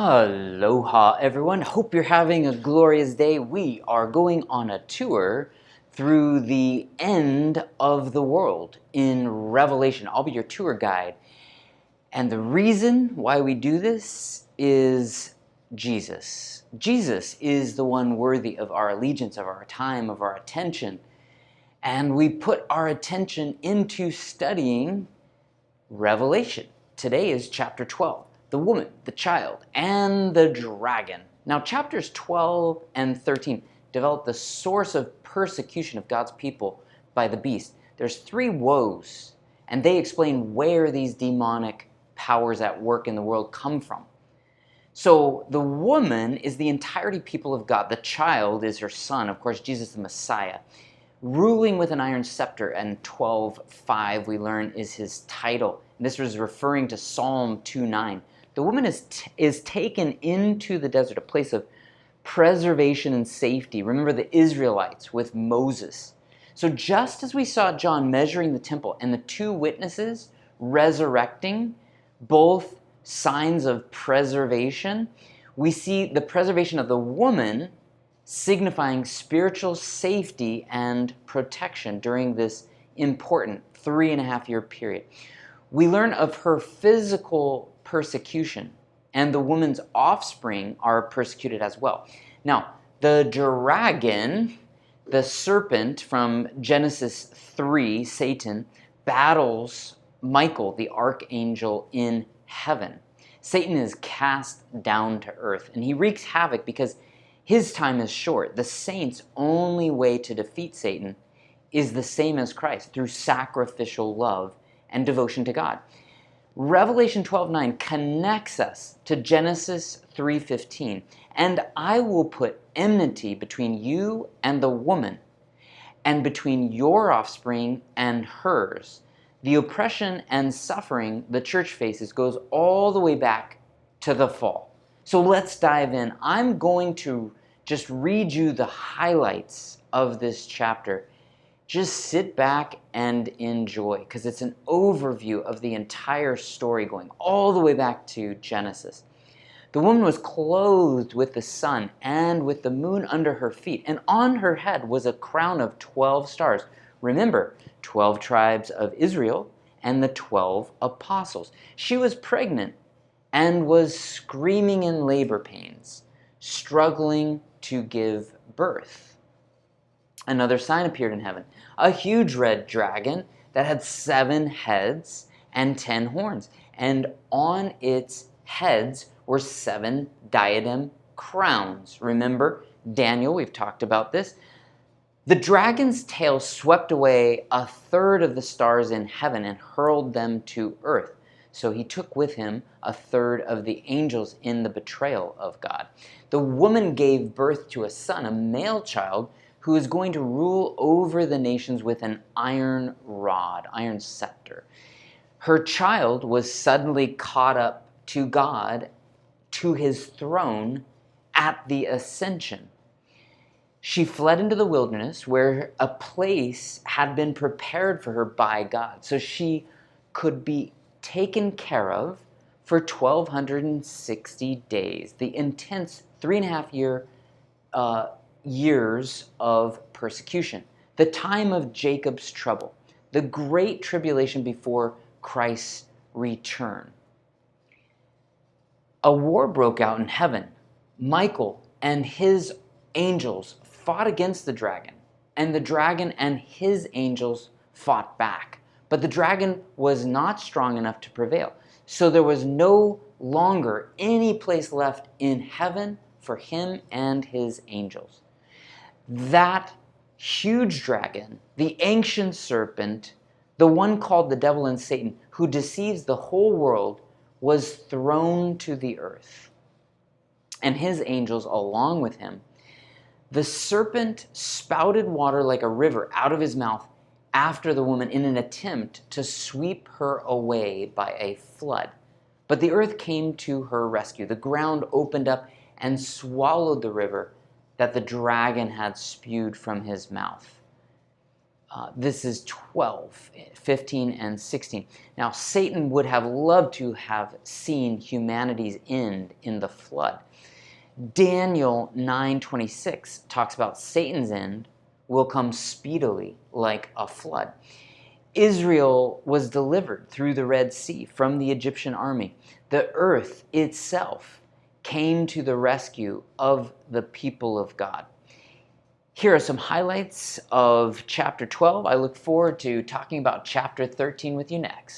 Aloha, everyone. Hope you're having a glorious day. We are going on a tour through the end of the world in Revelation. I'll be your tour guide. And the reason why we do this is Jesus. Jesus is the one worthy of our allegiance, of our time, of our attention. And we put our attention into studying Revelation. Today is chapter 12, the woman, the child, and the dragon. Now, chapters 12 and 13 develop the source of persecution of God's people by the beast. There's three woes, and they explain where these demonic powers at work in the world come from. So the woman is the entirety people of God. The child is her son, of course, Jesus the Messiah. Ruling with an iron scepter, and 12:5 we learn is his title. And this was referring to Psalm 2:9. The woman is taken into the desert, a place of preservation and safety. Remember the Israelites with Moses. So just as we saw John measuring the temple and the two witnesses resurrecting, both signs of preservation, we see the preservation of the woman signifying spiritual safety and protection during this important 3.5-year period. We learn of her physical persecution, and the woman's offspring are persecuted as well. Now, the dragon, the serpent from Genesis 3, Satan, battles Michael, the archangel, in heaven. Satan is cast down to earth, and he wreaks havoc because his time is short. The saints' only way to defeat Satan is the same as Christ, through sacrificial love and devotion to God. Revelation 12:9 connects us to Genesis 3:15. And I will put enmity between you and the woman, and between your offspring and hers. The oppression and suffering the church faces goes all the way back to the fall. So let's dive in. I'm going to just read you the highlights of this chapter. Just sit back and enjoy, because it's an overview of the entire story going all the way back to Genesis. The woman was clothed with the sun and with the moon under her feet, and on her head was a crown of 12 stars. Remember, 12 tribes of Israel and the 12 apostles. She was pregnant and was screaming in labor pains, struggling to give birth. Another sign appeared in heaven, a huge red dragon that had 7 heads and 10 horns, and on its heads were 7 diadem crowns. Remember Daniel, we've talked about this. The dragon's tail swept away 1/3 of the stars in heaven and hurled them to earth. So he took with him 1/3 of the angels in the betrayal of God. The woman gave birth to a son, a male child, who is going to rule over the nations with an iron rod, iron scepter. Her child was suddenly caught up to God, to his throne at the ascension. She fled into the wilderness where a place had been prepared for her by God, so she could be taken care of for 1,260 days, the intense 3.5 years of persecution, the time of Jacob's trouble, the great tribulation before Christ's return. A war broke out in heaven. Michael and his angels fought against the dragon, and the dragon and his angels fought back. But the dragon was not strong enough to prevail. So there was no longer any place left in heaven for him and his angels. That huge dragon, the ancient serpent, the one called the devil and Satan, who deceives the whole world, was thrown to the earth, and his angels along with him. The serpent spouted water like a river out of his mouth after the woman in an attempt to sweep her away by a flood. But the earth came to her rescue. The ground opened up and swallowed the river that the dragon had spewed from his mouth. This is 12, 15, and 16. Now, Satan would have loved to have seen humanity's end in the flood. Daniel 9:26 talks about Satan's end will come speedily like a flood. Israel was delivered through the Red Sea from the Egyptian army. The earth itself came to the rescue of the people of God. Here are some highlights of chapter 12. I look forward to talking about chapter 13 with you next.